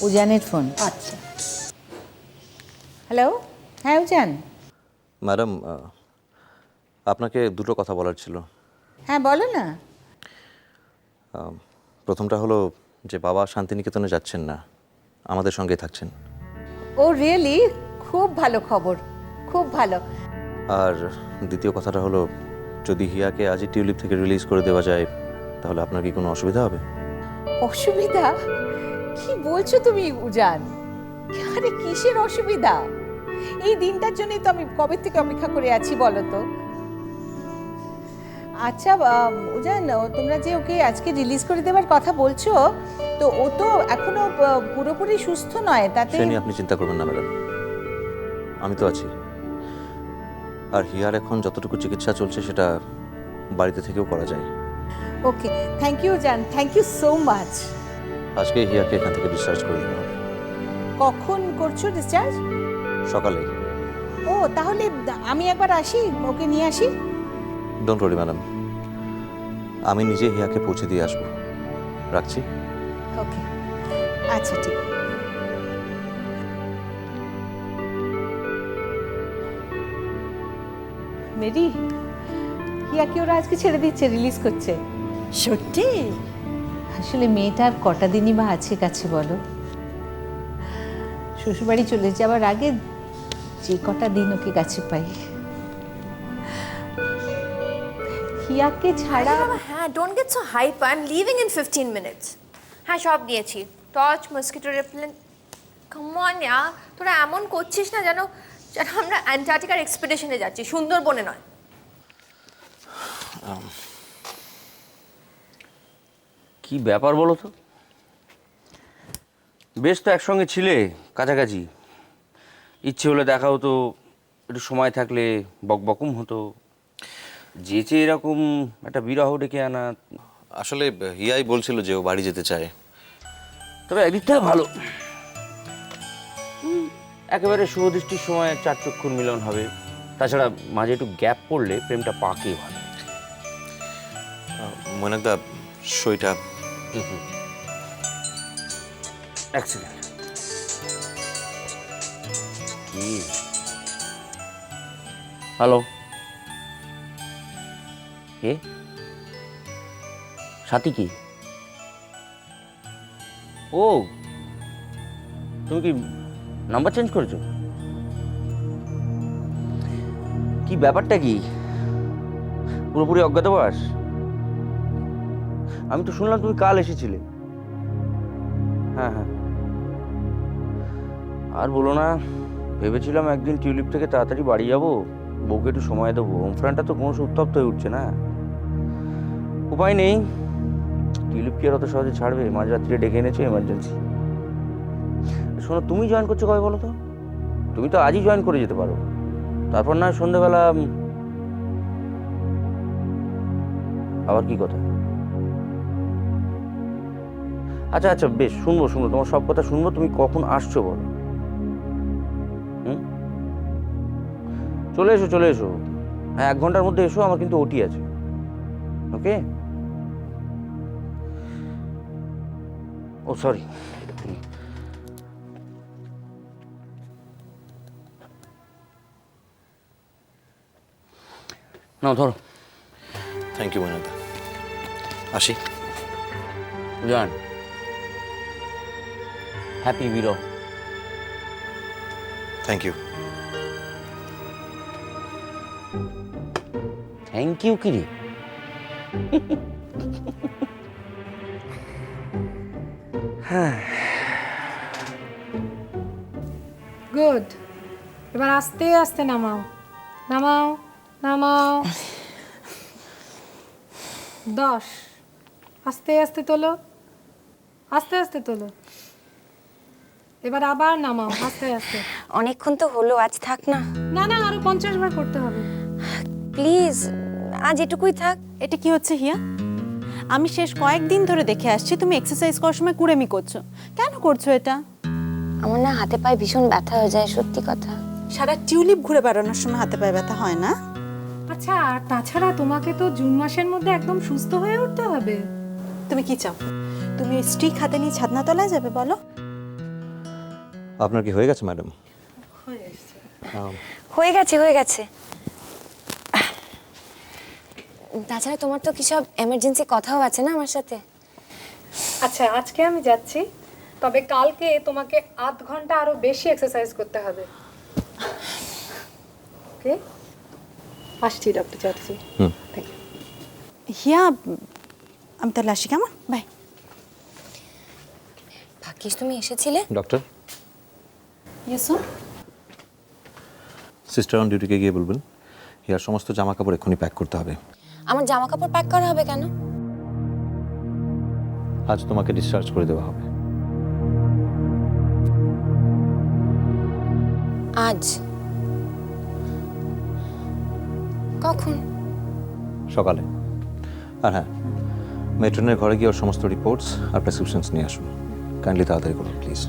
উজানের ফোন। আচ্ছা। হ্যালো, হ্যাঁ উজান। ম্যাডাম, আপনাকে দুটো কথা বলার ছিল। হ্যাঁ বলো না। প্রথমটা হলো যে বাবা শান্তিনিকেতনে যাচ্ছেন না, আমাদের সঙ্গেই থাকছেন। ও রিয়েলি? খুব ভালো খবর, খুব ভালো। আর দ্বিতীয় কথাটা হলো, যদি হিয়াকে আজই টিউলিপ থেকে রিলিজ করে দেওয়া যায় তাহলে আপনার কি কোনো অসুবিধা হবে? অসুবিধা? কি বলছো তুমি উজান? আরে কিসের অসুবিধা? এই দিনটার জন্যই তো আমি কবে থেকে অপেক্ষা করে আছি বলো তো। আচ্ছা উজান, তোমরা যে ওকে আজকে রিলিজ করে দেওয়ার কথা বলছো, তো ও তো এখনো পুরোপুরি সুস্থ নয়, তাতে সে নিয়ে আপনি চিন্তা করবেন না ম্যাডাম, আমি তো আছি। আর হিয়ার এখন যতটুকু চিকিৎসা চলছে সেটা বাড়িতে থেকেও করা যায়। ওকে, থ্যাংক ইউ জান, থ্যাংক ইউ সো মাচ। আজকে হিয়াকে এখান থেকে ডিসচার্জ করে দেওয়া হবে। কখন করছো ডিসচার্জ? সকালে। ও তাহলে আমি একবার আসি, ওকে নিয়ে আসি। ডোন্ট ওয়ারি ম্যাডাম, আমি নিজে হিয়াকে পৌঁছে দিয়ে আসবো। রাখছি। ওকে, আচ্ছা ঠিক। মেরি, হিয়াকে ওরা আজকে ছেড়ে দিচ্ছে, রিলিজ করছে। সত্যি? আসলে মেয়েটার কটা দিনই বা আছে কাছে বলো? শ্বশুরবাড়ি চলে যাওয়ার আগে যে কটা দিন ওকে কাছে পাই। হিয়াকে ছাড়া হ্যাঁ, don't get so hype, I am leaving in 15 minutes. হ্যাঁ, সব দিয়েছি, torch, mosquito repellent. Come on yeah, তোরা এমন করছিস না যেন যেন আমরা অ্যান্টার্কটিকার এক্সপেডিশনে যাচ্ছি, সুন্দরবনে নয়। কি ব্যাপার বলো তো? বেশ তো একসঙ্গে ছিলে, কাছাকাছি। ইচ্ছে হলে দেখা হতো, একটু সময় থাকলে বকবকুম হতো। যেচে এরকম একটা বিরহ ডেকে আনা। আসলে হিয়াই বলছিল যে ও বাড়ি যেতে চায়। তবে একদিকটা ভালো, একেবারে শুভদৃষ্টির সময় চার চক্ষুর মিলন হবে। তাছাড়া মাঝে একটু গ্যাপ পড়লে প্রেমটা পাকে ভালো। ময়নাকদা, সইটা। এক সেকেন্ড। কি? হ্যালো, কে? সাথী কি? ও, তুমি কি নাম্বার চেঞ্জ করেছো? কি ব্যাপারটা কি? পুরোপুরি অজ্ঞাতবাস? আমি তো শুনলাম তুমি কাল এসেছিলে। হ্যাঁ হ্যাঁ, আর বলো না, ভেবেছিলাম একদিন টিউলিপ থেকে তাড়াতাড়ি বাড়ি যাবো, বউকে একটু সময় দেবো। হোমফ্রান্টটা তো কোনো উত্তপ্ত হয়ে উঠছে না। উপায় নেই, টিউলিপ কি আর অত সহজে ছাড়বে? মাঝরাত্রিরে ডেকে এনেছো এমার্জেন্সি। শোনো, তুমি জয়েন করছো কবে বলো তো? তুমি তো আজই জয়েন করে যেতে পারো, তারপর না সন্ধ্যেবেলা আবার কি কথা? আচ্ছা আচ্ছা, বেশ, শুনবো শুনবো, তোমার সব কথা শুনবো। তুমি কখন আসছো বলো? চলে এসো চলে এসো। হ্যাঁ, 1 ঘন্টার মধ্যে এসো, আমার কিন্তু ওটি আছে। ওকে? ও সরি। না ধরো। থ্যাংক ইউ ময়নাকদা, আসি। জান, হ্যাপি বিরহ। Thank you. থ্যাংক ইউ কি রে? গুড। এবার আস্তে আস্তে নামাও, নামাও, নামাও। 10। আস্তে আস্তে তোলো, আস্তে আস্তে তোলো। এবার আবার নামাও, আস্তে আস্তে। অনেকক্ষণ তো হলো, আজ থাক না। না না, আরো 50 বার করতে হবে। প্লিজ, আজ এটুকুই থাক। এটা কি হচ্ছে হিয়া? আমি শেষ কয়েকদিন ধরে দেখে আসছি তুমি এক্সারসাইজ করার সময় কুড়েমি করছো। কেন করছো এটা? আমার না হাতে পায়ে ভীষণ ব্যথা হয়ে যায়, সত্যি কথা। সারা টিউলিপ ঘুরে বেড়ানোর সময় হাতে পায়ে ব্যথা হয় না? আচ্ছা, আর তাছাড়া তোমাকে তো জুন মাসের মধ্যে একদম সুস্থ হয়ে উঠতে হবে। তুমি কি চাও? তুমি ওই স্টিক হাতে নিয়ে ছাদনা তলায় যাবে বলো? আপনার কি হয়ে গেছে ম্যাডাম? হয়ে গেছে। তাছাড়া তোমার তো কি সব এমার্জেন্সি কথাও আছে না আমার সাথে? আচ্ছা আজকে আমি যাচ্ছি, তবে কালকে তোমাকে 8 ঘন্টা আরো বেশি এক্সারসাইজ করতে হবে। ওকে, আসছি doctor Chatterjee. Thank you. Hiya, আমি তাহলে আসি, কেমন? বাই। ভাগ্যিস তুমি এসেছিলে। Doctor, yes sir. Sister on ডিউটিকে গিয়ে বলবেন হিয়ার সমস্ত জামা কাপড় এক্ষুনি প্যাক করতে হবে। আমার জামা কাপড় প্যাক করা হবে কেন? আজ তোমাকে ডিসচার্জ করে দেওয়া হবে। আজ? কখন? সকালে। আর হ্যাঁ, মেট্রনের ঘরে গিয়ে ওর সমস্ত রিপোর্টস আর প্রেসক্রিপশনস নিয়ে আসুন। কাইন্ডলি তাড়াতাড়ি করুন প্লিজ।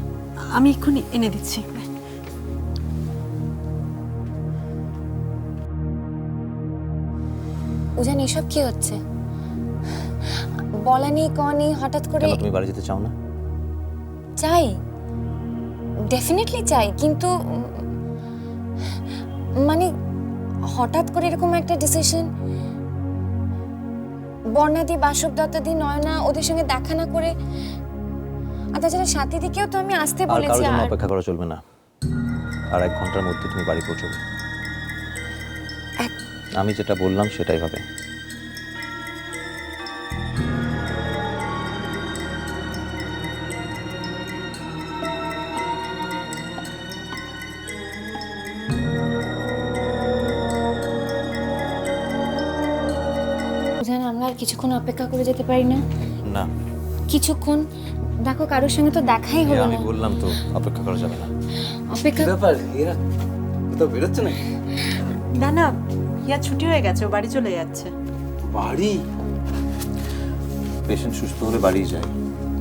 আমি এক্ষুনি এনে দিচ্ছি। উজান, এসব কি হচ্ছে? বলানি কনি হঠাৎ করে। কেন তুমি বাড়ি যেতে চাও না? চাই, ডেফিনেটলি চাই, কিন্তু মানে হঠাৎ করে এরকম একটা ডিসিশন। বর্ণাদি, বাসব দত্তাদি, নয়না ওদের সঙ্গে দেখা না করে, আর তাছাড়া সাথীদিকেও তো আমি আসতে আর কারোর বলেছি। জন্য আর অপেক্ষা করা চলবে না। আর 1 ঘন্টার মধ্যে তুমি বাড়ি পৌঁছবে। আমি যেটা বললাম সেটাই হবে। উজান, আমরা আর কিছুক্ষণ অপেক্ষা করে যেতে পারি না? না, কিছুক্ষণ দেখো, কারোর সঙ্গে তো দেখাই হলো আমি না। বললাম তো অপেক্ষা করা যাবে না। অপেক্ষা। ব্যাপার এরা কোথাও বেরোচ্ছে নাকি? না, হিয়া ছুটি হয়ে গেছে, ও বাড়ি চলে যাচ্ছে। বাড়ি? পেশেন্ট সুস্থ হলে বাড়ি যায়,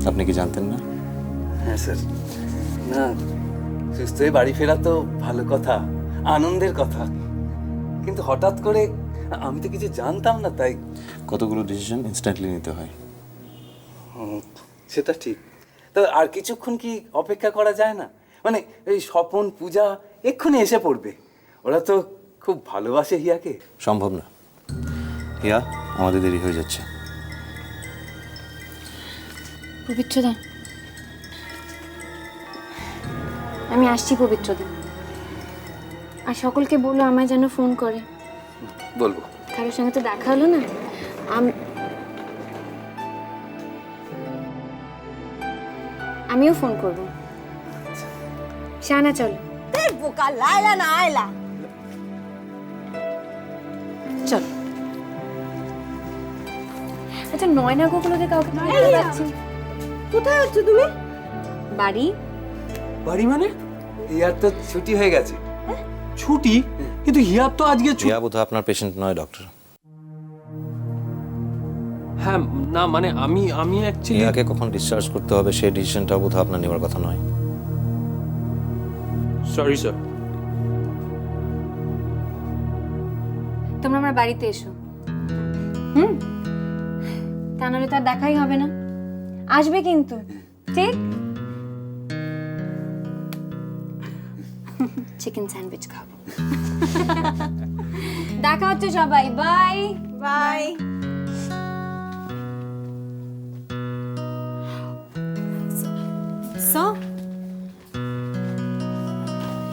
আপনি কি জানতেন না? হ্যাঁ স্যার। না, সুস্থ হয়ে বাড়ি ফেরা তো ভালো কথা, আনন্দের কথা, কিন্তু হঠাৎ করে আমি তো কিছু জানতাম না, তাই। কতগুলো ডিসিশন ইনস্ট্যান্টলি নিতে হয়। সেটা ঠিক। তো আর কিছুক্ষণ কি অপেক্ষা করা যায় না? মানে এই স্বপন, পূজা এক্ষুনি এসে পড়বে। ওরা তো খুব ভালোবাসে হিয়াকে। সম্ভব না হিয়া, আমাদের দেরি হয়ে যাচ্ছে। পবিত্রদা, আমি আসছি। পবিত্রদা, আর সকলকে বলো আমায় যেন ফোন করে। বলবো। কারোর সঙ্গে তো দেখা হলো না। আমিও ফোন করবো। শানা, চলো। বোকা লাইলা না আয়লা। চল। আচ্ছা, নয়না গোগুলোতে কাউকে দেখা যাচ্ছে? কোথায় আছো তুমি? বাড়ি। বাড়ি মানে? হিয়ার তো ছুটি হয়ে গেছে। ছুটি? কিন্তু হিয়ার তো আজকে হিয়া বোধহয় আপনার পেশেন্ট নয় ডক্টর। হ্যাঁ, না মানে আমি অ্যাকচুয়ালি হিয়াকে কখন ডিসচার্জ করতে হবে সেই ডিসিশনটা বোধহয় আপনার নেওয়ার কথা নয়। Sorry sir. তোমরা আমার বাড়িতে এসো। তা নাহলে তো আর দেখাই হবে না। আসবে কিন্তু, ঠিক? চিকেন স্যান্ডউইচ খাবো। দেখা হচ্ছে সবাই। Bye bye. সো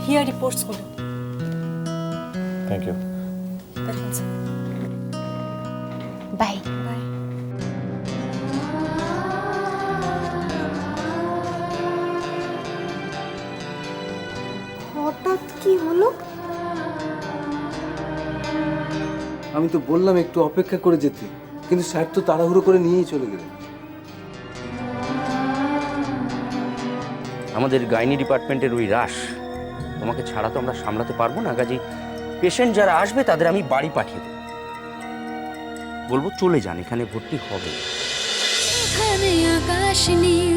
হিয়ার রিপোর্টস গুলো। Thank you. বাই। হঠাৎ কি হলো? আমি তো বললাম একটু অপেক্ষা করে যেতে, কিন্তু স্যার তো তাড়াহুড়ো করে নিয়েই চলে গেলেন। আমাদের গাইনি ডিপার্টমেন্টের ওই রাশ, তোমাকে ছাড়া তো আমরা সামলাতে পারবো না। কাজেই পেশেন্ট যারা আসবে তাদের আমি বাড়ি পাঠিয়ে দেবো, বলবো চলে যান, এখানে ভর্তি হবে। এখানে আকাশ নীল,